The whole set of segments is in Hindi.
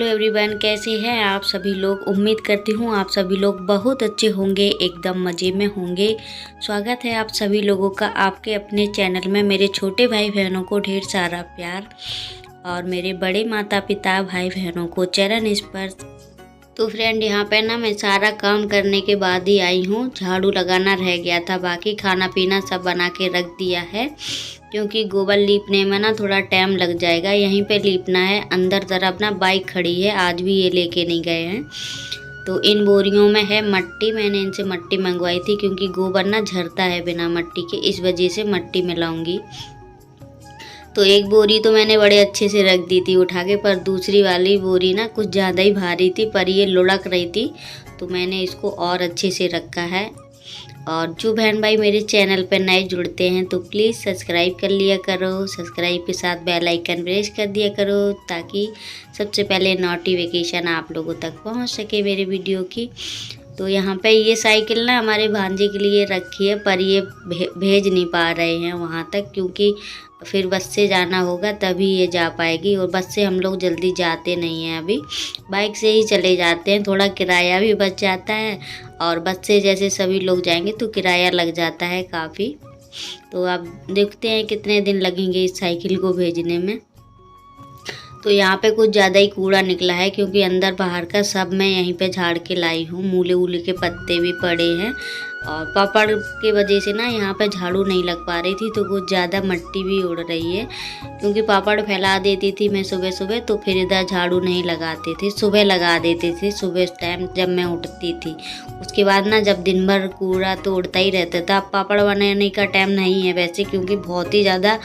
एवरीवन, कैसे हैं आप सभी लोग। उम्मीद करती हूँ आप सभी लोग बहुत अच्छे होंगे, एकदम मज़े में होंगे। स्वागत है आप सभी लोगों का आपके अपने चैनल में। मेरे छोटे भाई बहनों को ढेर सारा प्यार और मेरे बड़े माता पिता भाई बहनों को चरण स्पर्श। तो फ्रेंड, यहाँ पे ना मैं सारा काम करने के बाद ही आई हूँ। झाड़ू लगाना रह गया था, बाकी खाना पीना सब बना के रख दिया है, क्योंकि गोबर लीपने में ना थोड़ा टाइम लग जाएगा। यहीं पे लीपना है। अंदर तरफ ना बाइक खड़ी है, आज भी ये लेके नहीं गए हैं। तो इन बोरियों में है मट्टी। मैंने इनसे मट्टी मंगवाई थी, क्योंकि गोबर ना झरता है बिना मट्टी के, इस वजह से मट्टी मिलाऊंगी। तो एक बोरी तो मैंने बड़े अच्छे से रख दी थी उठा के, पर दूसरी वाली बोरी ना कुछ ज़्यादा ही भारी थी, पर ये लुढ़क रही थी, तो मैंने इसको और अच्छे से रखा है। और जो बहन भाई मेरे चैनल पर नए जुड़ते हैं तो प्लीज़ सब्सक्राइब कर लिया करो। सब्सक्राइब के साथ बेल आइकन प्रेस कर दिया करो, ताकि सबसे पहले नोटिफिकेशन आप लोगों तक पहुंच सके मेरे वीडियो की। तो यहाँ पे ये साइकिल ना हमारे भांजे के लिए रखी है, पर ये भेज नहीं पा रहे हैं वहाँ तक, क्योंकि फिर बस से जाना होगा तभी ये जा पाएगी। और बस से हम लोग जल्दी जाते नहीं हैं, अभी बाइक से ही चले जाते हैं। थोड़ा किराया भी बच जाता है, और बस से जैसे सभी लोग जाएंगे तो किराया लग जाता है काफ़ी। तो आप देखते हैं कितने दिन लगेंगे इस साइकिल को भेजने में। तो यहाँ पे कुछ ज़्यादा ही कूड़ा निकला है, क्योंकि अंदर बाहर का सब मैं यहीं पे झाड़ के लाई हूँ। मूले वूले के पत्ते भी पड़े हैं, और पापड़ के वजह से ना यहाँ पे झाड़ू नहीं लग पा रही थी, तो कुछ ज़्यादा मिट्टी भी उड़ रही है। क्योंकि पापड़ फैला देती थी मैं सुबह सुबह, तो फिर इधर झाड़ू नहीं लगाती थी। सुबह लगा देती थी, सुबह टाइम जब मैं उठती थी। उसके बाद ना जब दिन भर कूड़ा तो उड़ता ही रहता था। अब पापड़ बनाने का टाइम नहीं है वैसे, क्योंकि बहुत ही ज़्यादा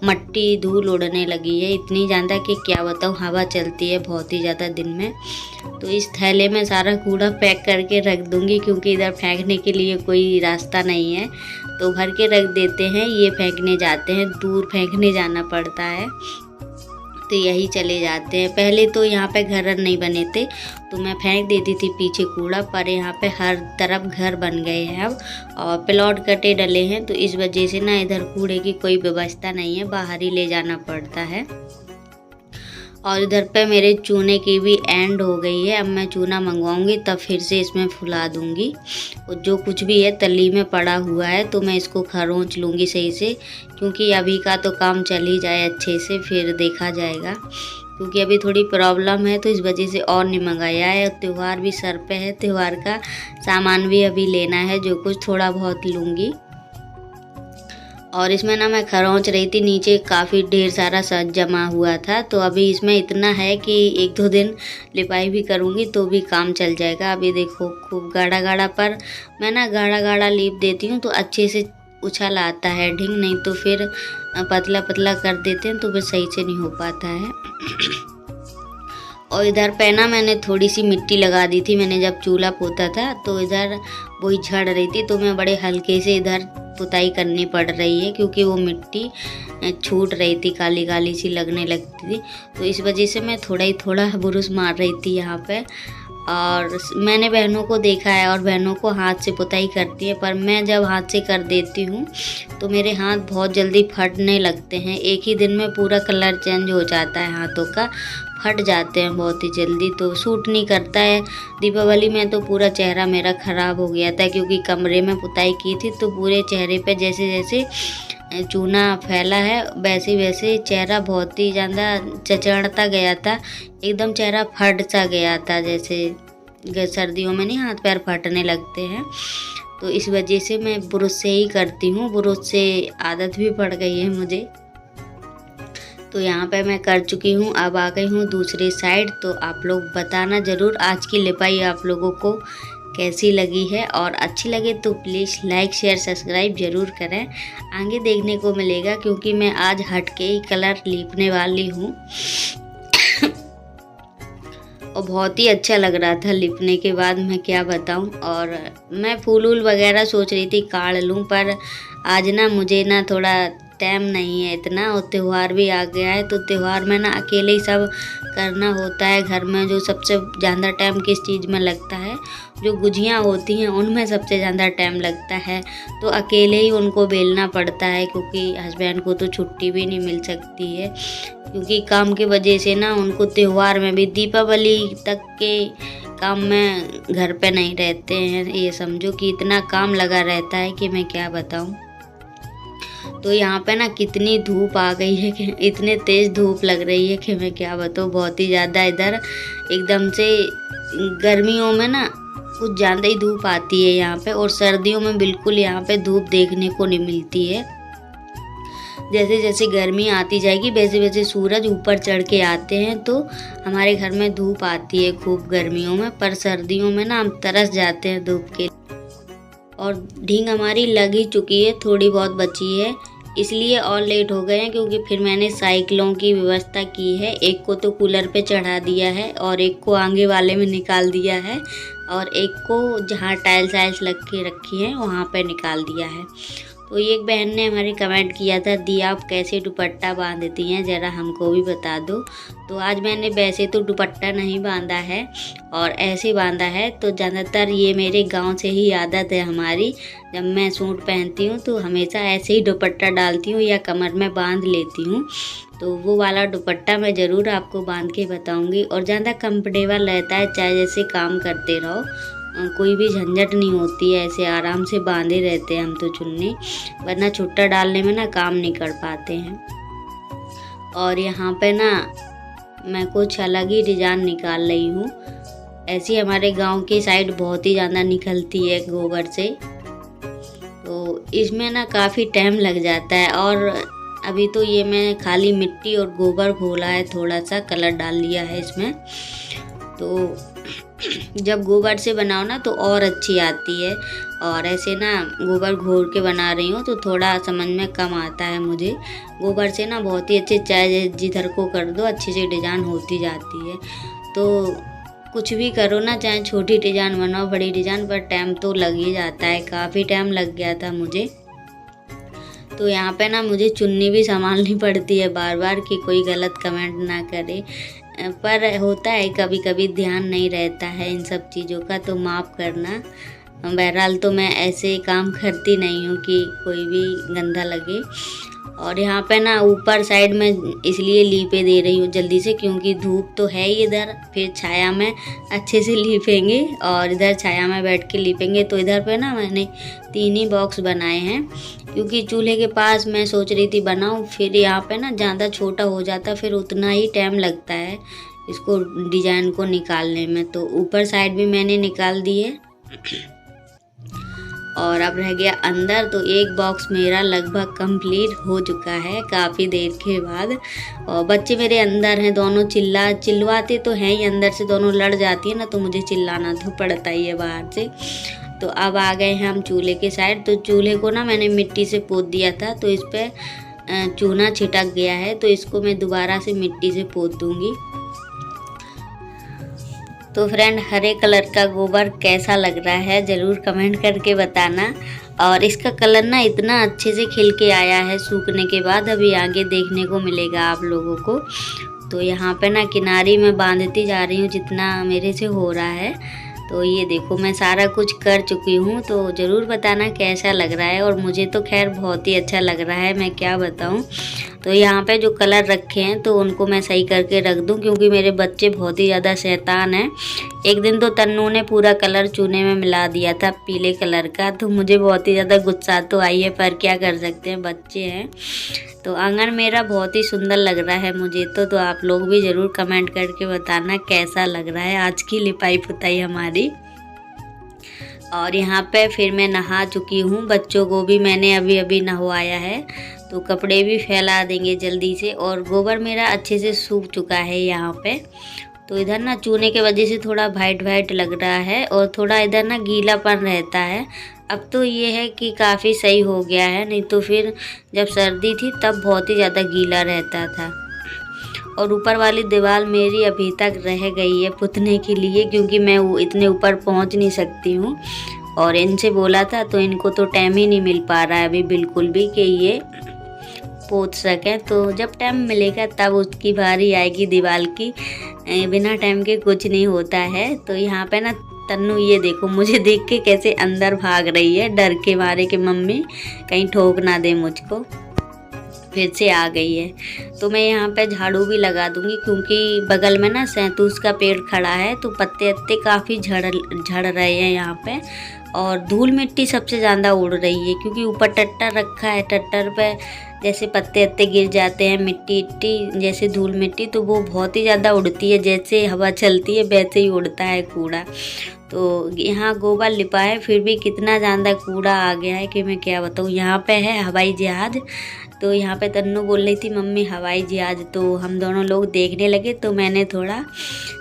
मिट्टी धूल उड़ने लगी है, इतनी ज़्यादा कि क्या बताऊँ। हवा चलती है बहुत ही ज़्यादा दिन में। तो इस थैले में सारा कूड़ा पैक करके रख दूँगी, क्योंकि इधर फेंकने के लिए कोई रास्ता नहीं है, तो भर के रख देते हैं। ये फेंकने जाते हैं, दूर फेंकने जाना पड़ता है, तो यही चले जाते हैं। पहले तो यहाँ पे घर नहीं बने थे, तो मैं फेंक देती थी पीछे कूड़ा, पर यहाँ पे हर तरफ घर बन गए हैं अब, और प्लॉट कटे डले हैं, तो इस वजह से ना इधर कूड़े की कोई व्यवस्था नहीं है, बाहर ही ले जाना पड़ता है। और इधर पे मेरे चूने की भी एंड हो गई है। अब मैं चूना मंगवाऊंगी, तब फिर से इसमें फुला दूंगी। और जो कुछ भी है तली में पड़ा हुआ है, तो मैं इसको खरोंच लूँगी सही से, क्योंकि अभी का तो काम चल ही जाए अच्छे से, फिर देखा जाएगा। क्योंकि अभी थोड़ी प्रॉब्लम है, तो इस वजह से और नहीं मंगाया है। त्यौहार भी सर पे है, त्यौहार का सामान भी अभी लेना है, जो कुछ थोड़ा बहुत लूँगी। और इसमें ना मैं खरोंच रही थी, नीचे काफ़ी ढेर सारा सच जमा हुआ था, तो अभी इसमें इतना है कि एक दो दिन लिपाई भी करूँगी तो भी काम चल जाएगा। अभी देखो खूब गाढ़ा गाढ़ा, पर मैं ना गाढ़ा गाढ़ा लीप देती हूँ तो अच्छे से उछल आता है ढिंग, नहीं तो फिर पतला पतला कर देते हैं तो फिर सही से नहीं हो पाता है। और इधर पे ना मैंने थोड़ी सी मिट्टी लगा दी थी, मैंने जब चूल्हा पोता था तो इधर वही झड़ रही थी, तो मैं बड़े हल्के से इधर पुताई करनी पड़ रही है, क्योंकि वो मिट्टी छूट रही थी, काली काली सी लगने लगती थी। तो इस वजह से मैं थोड़ा ही थोड़ा बुरुस मार रही थी यहाँ पे। और मैंने बहनों को देखा है, और बहनों को हाथ से पुताई करती है, पर मैं जब हाथ से कर देती हूँ तो मेरे हाथ बहुत जल्दी फटने लगते हैं। एक ही दिन में पूरा कलर चेंज हो जाता है हाथों का, फट जाते हैं बहुत ही जल्दी, तो सूट नहीं करता है। दीपावली में तो पूरा चेहरा मेरा ख़राब हो गया था, क्योंकि कमरे में पुताई की थी, तो पूरे चेहरे पे जैसे जैसे चूना फैला है वैसे वैसे चेहरा बहुत ही ज़्यादा चचड़ता गया था, एकदम चेहरा फट सा गया था, जैसे सर्दियों में नहीं हाथ पैर फटने लगते हैं। तो इस वजह से मैं ब्रश से ही करती हूँ, ब्रश से आदत भी पड़ गई है मुझे। तो यहाँ पे मैं कर चुकी हूँ, अब आ गई हूँ दूसरी साइड। तो आप लोग बताना ज़रूर आज की लिपाई आप लोगों को कैसी लगी है, और अच्छी लगे तो प्लीज़ लाइक शेयर सब्सक्राइब ज़रूर करें। आगे देखने को मिलेगा, क्योंकि मैं आज हट के ही कलर लीपने वाली हूँ। और बहुत ही अच्छा लग रहा था लिपने के बाद, मैं क्या बताऊँ। और मैं फूल वूल वगैरह सोच रही थी काढ़ लूँ, पर आज ना मुझे ना थोड़ा टाइम नहीं है इतना, और त्यौहार भी आ गया है। तो त्यौहार में ना अकेले ही सब करना होता है घर में। जो सबसे ज़्यादा टाइम किस चीज़ में लगता है, जो गुजियाँ होती हैं उनमें सबसे ज़्यादा टाइम लगता है। तो अकेले ही उनको बेलना पड़ता है, क्योंकि हस्बैंड को तो छुट्टी भी नहीं मिल सकती है, क्योंकि काम की वजह से ना उनको त्यौहार में भी, दीपावली तक के काम में घर पे नहीं रहते हैं। ये समझो कि इतना काम लगा रहता है कि मैं क्या बताऊँ। तो यहाँ पे ना कितनी धूप आ गई है कि इतने तेज़ धूप लग रही है कि मैं क्या बताऊँ, बहुत ही ज़्यादा इधर एकदम से गर्मियों में ना कुछ ज़्यादा ही धूप आती है यहाँ पे, और सर्दियों में बिल्कुल यहाँ पे धूप देखने को नहीं मिलती है। जैसे जैसे गर्मी आती जाएगी वैसे वैसे सूरज ऊपर चढ़ के आते हैं, तो हमारे घर में धूप आती है खूब गर्मियों में। पर सर्दियों में ना हम तरस जाते हैं धूप के। और ढींग हमारी लग ही चुकी है, थोड़ी बहुत बची है, इसलिए और लेट हो गए हैं, क्योंकि फिर मैंने साइकिलों की व्यवस्था की है। एक को तो कूलर पे चढ़ा दिया है, और एक को आगे वाले में निकाल दिया है, और एक को जहाँ टाइल्स वाइल्स लग के रखी हैं वहाँ पे निकाल दिया है। तो एक बहन ने हमारे कमेंट किया था, दी आप कैसे दुपट्टा बांधती हैं, ज़रा हमको भी बता दो। तो आज मैंने वैसे तो दुपट्टा नहीं बांधा है और ऐसे बांधा है। तो ज़्यादातर ये मेरे गांव से ही आदत है हमारी, जब मैं सूट पहनती हूँ तो हमेशा ऐसे ही दुपट्टा डालती हूँ या कमर में बांध लेती हूँ। तो वो वाला दुपट्टा मैं ज़रूर आपको बांध के बताऊँगी, और ज़्यादा कंफर्टेबल रहता है, चाहे जैसे काम करते रहो, कोई भी झंझट नहीं होती है, ऐसे आराम से बांधे रहते हैं हम तो चुन्नी, वरना छुट्टा डालने में ना काम नहीं कर पाते हैं। और यहाँ पे ना मैं कुछ अलग ही डिज़ाइन निकाल रही हूँ। ऐसी हमारे गांव की साइड बहुत ही ज़्यादा निकलती है गोबर से, तो इसमें ना काफ़ी टाइम लग जाता है। और अभी तो ये मैं खाली मिट्टी और गोबर घोला है, थोड़ा सा कलर डाल लिया है इसमें। तो जब गोबर से बनाओ ना तो और अच्छी आती है, और ऐसे ना गोबर घोर के बना रही हूँ तो थोड़ा समझ में कम आता है मुझे। गोबर से ना बहुत ही अच्छे, चाहे जिधर को कर दो अच्छी सी डिज़ाइन होती जाती है। तो कुछ भी करो ना, चाहे छोटी डिज़ाइन बनाओ बड़ी डिज़ाइन, पर टाइम तो लग ही जाता है, काफ़ी टाइम लग गया था मुझे। तो यहाँ पे ना मुझे चुन्नी भी संभालनी पड़ती है बार बार कि कोई गलत कमेंट ना करे, पर होता है कभी कभी, ध्यान नहीं रहता है इन सब चीज़ों का, तो माफ़ करना। बहरहाल तो मैं ऐसे काम करती नहीं हूँ कि कोई भी गंदा लगे। और यहाँ पे ना ऊपर साइड में इसलिए लीपे दे रही हूँ जल्दी से, क्योंकि धूप तो है ही इधर, फिर छाया में अच्छे से लीपेंगे और इधर छाया में बैठ के लीपेंगे। तो इधर पे ना मैंने 3 ही बॉक्स बनाए हैं, क्योंकि चूल्हे के पास मैं सोच रही थी बनाऊँ, फिर यहाँ पे ना ज़्यादा छोटा हो जाता, फिर उतना ही टाइम लगता है इसको डिज़ाइन को निकालने में। तो ऊपर साइड भी मैंने निकाल दिए, और अब रह गया अंदर। तो एक बॉक्स मेरा लगभग कंप्लीट हो चुका है काफ़ी देर के बाद। और बच्चे मेरे अंदर हैं, दोनों चिल्लाते तो हैं ही, अंदर से दोनों लड़ जाती है ना, तो मुझे चिल्लाना तो पड़ता ही है बाहर से। तो अब आ गए हैं हम चूल्हे के साइड। तो चूल्हे को ना मैंने मिट्टी से पोत दिया था, तो इस पर चूना छिटक गया है, तो इसको मैं दोबारा से मिट्टी से पोत दूँगी। तो फ्रेंड, हरे कलर का गोबर कैसा लग रहा है ज़रूर कमेंट करके बताना। और इसका कलर ना इतना अच्छे से खिल के आया है सूखने के बाद, अभी आगे देखने को मिलेगा आप लोगों को। तो यहाँ पे ना किनारी में बांधती जा रही हूँ जितना मेरे से हो रहा है। तो ये देखो मैं सारा कुछ कर चुकी हूँ, तो ज़रूर बताना कैसा लग रहा है। और मुझे तो खैर बहुत ही अच्छा लग रहा है, मैं क्या बताऊँ। तो यहाँ पे जो कलर रखे हैं तो उनको मैं सही करके रख दूँ, क्योंकि मेरे बच्चे बहुत ही ज़्यादा शैतान हैं। एक दिन तो तन्नू ने पूरा कलर चूने में मिला दिया था पीले कलर का, तो मुझे बहुत ही ज़्यादा गुस्सा तो आई है, पर क्या कर सकते हैं, बच्चे हैं। तो आंगन मेरा बहुत ही सुंदर लग रहा है मुझे तो आप लोग भी ज़रूर कमेंट करके बताना कैसा लग रहा है आज की लिपाई पुताई हमारी। और यहाँ पे फिर मैं नहा चुकी हूँ, बच्चों को भी मैंने अभी अभी नहवाया है, तो कपड़े भी फैला देंगे जल्दी से। और गोबर मेरा अच्छे से सूख चुका है यहाँ पे। तो इधर ना चूने के वजह से थोड़ा वाइट वाइट लग रहा है, और थोड़ा इधर ना गीलापन रहता है। अब तो ये है कि काफ़ी सही हो गया है, नहीं तो फिर जब सर्दी थी तब बहुत ही ज़्यादा गीला रहता था। और ऊपर वाली दीवार मेरी अभी तक रह गई है पुतने के लिए, क्योंकि मैं वो इतने ऊपर पहुंच नहीं सकती हूँ। और इनसे बोला था तो इनको तो टाइम ही नहीं मिल पा रहा है अभी बिल्कुल भी कि ये पोंछ सकें। तो जब टाइम मिलेगा तब उसकी बारी आएगी दीवार की, बिना टाइम के कुछ नहीं होता है। तो यहाँ पे ना तन्नू ये देखो मुझे देख के कैसे अंदर भाग रही है डर के मारे कि मम्मी कहीं ठोक ना दे मुझको, फिर से आ गई है। तो मैं यहाँ पे झाड़ू भी लगा दूंगी क्योंकि बगल में ना सैंतूस का पेड़ खड़ा है, तो पत्ते अत्ते काफ़ी झड़ रहे हैं यहाँ पे, और धूल मिट्टी सबसे ज़्यादा उड़ रही है क्योंकि ऊपर टट्टर रखा है। टट्टर पे जैसे पत्ते अत्ते गिर जाते हैं, मिट्टी इट्टी जैसे धूल मिट्टी, तो वो बहुत ही ज़्यादा उड़ती है। जैसे हवा चलती है वैसे ही उड़ता है कूड़ा। तो यहाँ गोबर लिपा है फिर भी कितना ज़्यादा कूड़ा आ गया है कि मैं क्या बताऊँ। यहाँ पे है हवाई जहाज़, तो यहाँ पे तन्नू बोल रही थी मम्मी हवाई जहाज़, तो हम दोनों लोग देखने लगे। तो मैंने थोड़ा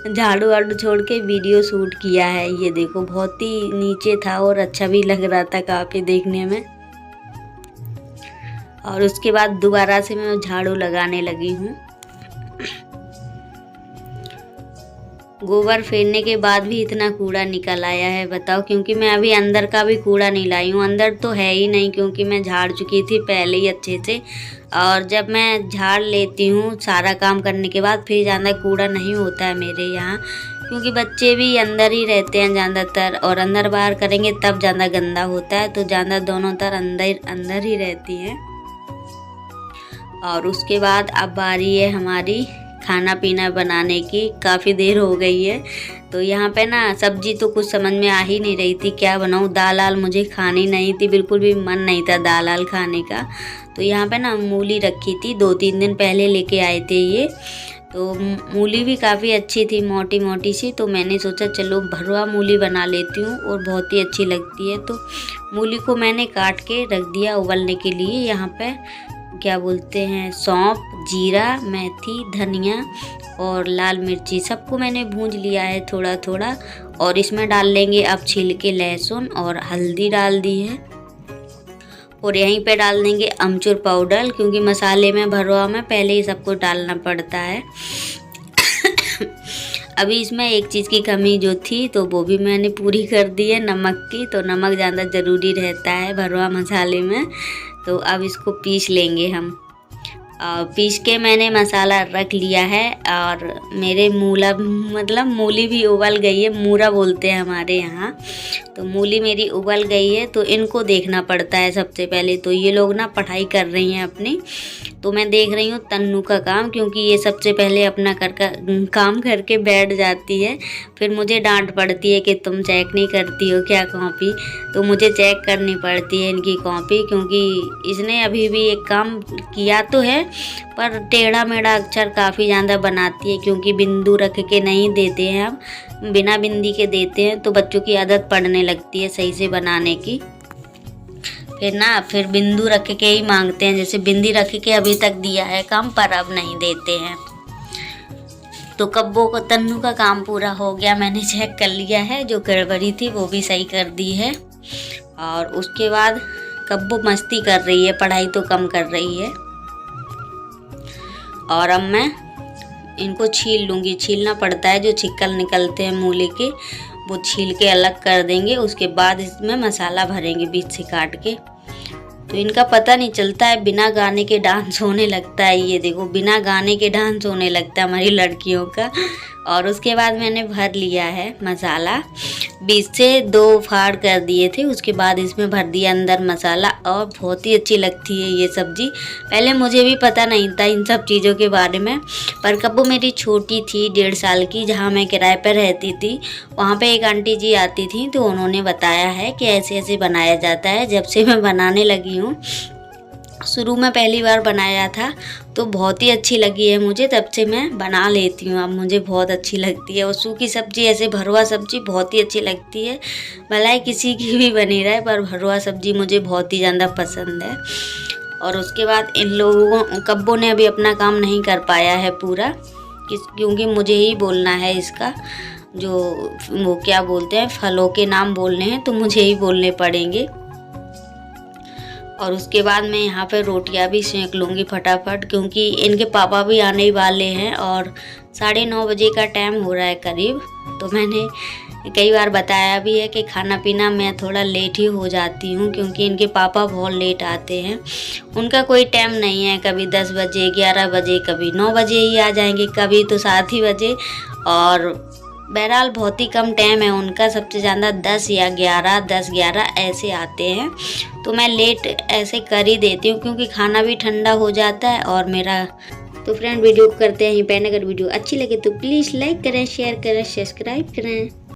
झाड़ू वाड़ू छोड़ के वीडियो शूट किया है। ये देखो बहुत ही नीचे था और अच्छा भी लग रहा था काफ़ी देखने में। और उसके बाद दोबारा से मैं झाड़ू लगाने लगी हूँ। गोबर फेरने के बाद भी इतना कूड़ा निकल आया है बताओ, क्योंकि मैं अभी अंदर का भी कूड़ा नहीं लाई हूँ। अंदर तो है ही नहीं क्योंकि मैं झाड़ चुकी थी पहले ही अच्छे से, और जब मैं झाड़ लेती हूँ सारा काम करने के बाद फिर ज़्यादा कूड़ा नहीं होता है मेरे यहाँ, क्योंकि बच्चे भी अंदर ही रहते हैं ज़्यादातर, और अंदर बाहर करेंगे तब ज़्यादा गंदा होता है। तो ज़्यादा दोनों तरह अंदर ही रहती हैं। और उसके बाद अब बारी है हमारी खाना पीना बनाने की। काफ़ी देर हो गई है। तो यहाँ पे ना सब्जी तो कुछ समझ में आ ही नहीं रही थी क्या बनाऊँ। दाल आल मुझे खानी नहीं थी, बिल्कुल भी मन नहीं था दाल आल खाने का। तो यहाँ पे ना मूली रखी थी, 2-3 दिन पहले लेके आए थे ये। तो मूली भी काफ़ी अच्छी थी, मोटी मोटी सी। तो मैंने सोचा चलो भरवा मूली बना लेती हूँ, और बहुत ही अच्छी लगती है। तो मूली को मैंने काट के रख दिया उबलने के लिए। यहाँ पे क्या बोलते हैं सौंफ, जीरा, मेथी, धनिया और लाल मिर्ची सबको मैंने भूंज लिया है थोड़ा थोड़ा। और इसमें डाल लेंगे अब छील के लहसुन, और हल्दी डाल दी है। और यहीं पे डाल देंगे अमचूर पाउडर, क्योंकि मसाले में भरवा में पहले ही सबको डालना पड़ता है। अभी इसमें एक चीज़ की कमी जो थी तो वो भी मैंने पूरी कर दी है, नमक की। तो नमक ज़्यादा ज़रूरी रहता है भरवा मसाले में। तो अब इसको पीस लेंगे हम। पीस के मैंने मसाला रख लिया है, और मेरे मूली भी उबल गई है, मूरा बोलते हैं हमारे यहाँ। तो मूली मेरी उबल गई है। तो इनको देखना पड़ता है सबसे पहले। तो ये लोग ना पढ़ाई कर रही हैं अपनी, तो मैं देख रही हूँ तन्नू का काम, क्योंकि ये सबसे पहले अपना काम करके बैठ जाती है। फिर मुझे डांट पड़ती है कि तुम चेक नहीं करती हो क्या कॉपी। तो मुझे चेक करनी पड़ती है इनकी कॉपी, क्योंकि इसने अभी भी एक काम किया तो है पर टेढ़ा मेढ़ा अक्षर काफ़ी ज़्यादा बनाती है, क्योंकि बिंदु रख के नहीं देते हैं हम, बिना बिंदी के देते हैं। तो बच्चों की आदत पड़ने लगती है सही से बनाने की। फिर बिंदु रख के ही मांगते हैं। जैसे बिंदी रख के अभी तक दिया है काम, पर अब नहीं देते हैं। तो कब्बो को तन्नू का काम पूरा हो गया, मैंने चेक कर लिया है। जो गड़बड़ी थी वो भी सही कर दी है। और उसके बाद कब्बो मस्ती कर रही है, पढ़ाई तो कम कर रही है। और अब मैं इनको छील लूँगी। छीलना पड़ता है, जो छिक्कल निकलते हैं मूली के वो छील के अलग कर देंगे। उसके बाद इसमें मसाला भरेंगे बीच से काट के। तो इनका पता नहीं चलता है, बिना गाने के डांस होने लगता है। ये देखो बिना गाने के डांस होने लगता है हमारी लड़कियों का। और उसके बाद मैंने भर लिया है मसाला, बीच से 2 फाड़ कर दिए थे। उसके बाद इसमें भर दिया अंदर मसाला, और बहुत ही अच्छी लगती है ये सब्ज़ी। पहले मुझे भी पता नहीं था इन सब चीज़ों के बारे में, पर कब्बू मेरी छोटी थी 1.5 साल की, जहाँ मैं किराए पर रहती थी वहाँ पे एक आंटी जी आती थी, तो उन्होंने बताया है कि ऐसे ऐसे बनाया जाता है। जब से मैं बनाने लगी हूँ, शुरू में पहली बार बनाया था तो बहुत ही अच्छी लगी है मुझे, तब से मैं बना लेती हूँ। अब मुझे बहुत अच्छी लगती है। और सूखी सब्ज़ी ऐसे भरवा सब्ज़ी बहुत ही अच्छी लगती है, भलाई किसी की भी बनी रहे, पर भरवा सब्ज़ी मुझे बहुत ही ज़्यादा पसंद है। और उसके बाद इन लोगों कब्बों ने अभी अपना काम नहीं कर पाया है पूरा, क्योंकि मुझे ही बोलना है इसका, जो वो क्या बोलते हैं फलों के नाम बोलने हैं, तो मुझे ही बोलने पड़ेंगे। और उसके बाद मैं यहाँ पे रोटियां भी सेंक लूँगी फटाफट, क्योंकि इनके पापा भी आने ही वाले हैं और 9:30 बजे का टाइम हो रहा है करीब। तो मैंने कई बार बताया भी है कि खाना पीना मैं थोड़ा लेट ही हो जाती हूँ, क्योंकि इनके पापा बहुत लेट आते हैं। उनका कोई टाइम नहीं है, कभी 10 बजे 11 बजे, कभी 9 बजे ही आ जाएंगे, कभी तो 7 ही बजे। और बहरहाल बहुत ही कम टाइम है उनका, सबसे ज़्यादा 10 या 11, 10-11 ऐसे आते हैं। तो मैं लेट ऐसे कर ही देती हूँ, क्योंकि खाना भी ठंडा हो जाता है और मेरा। तो फ्रेंड वीडियो करते हैं यहीं पे। अगर वीडियो अच्छी लगे तो प्लीज़ लाइक करें, शेयर करें, सब्सक्राइब करें।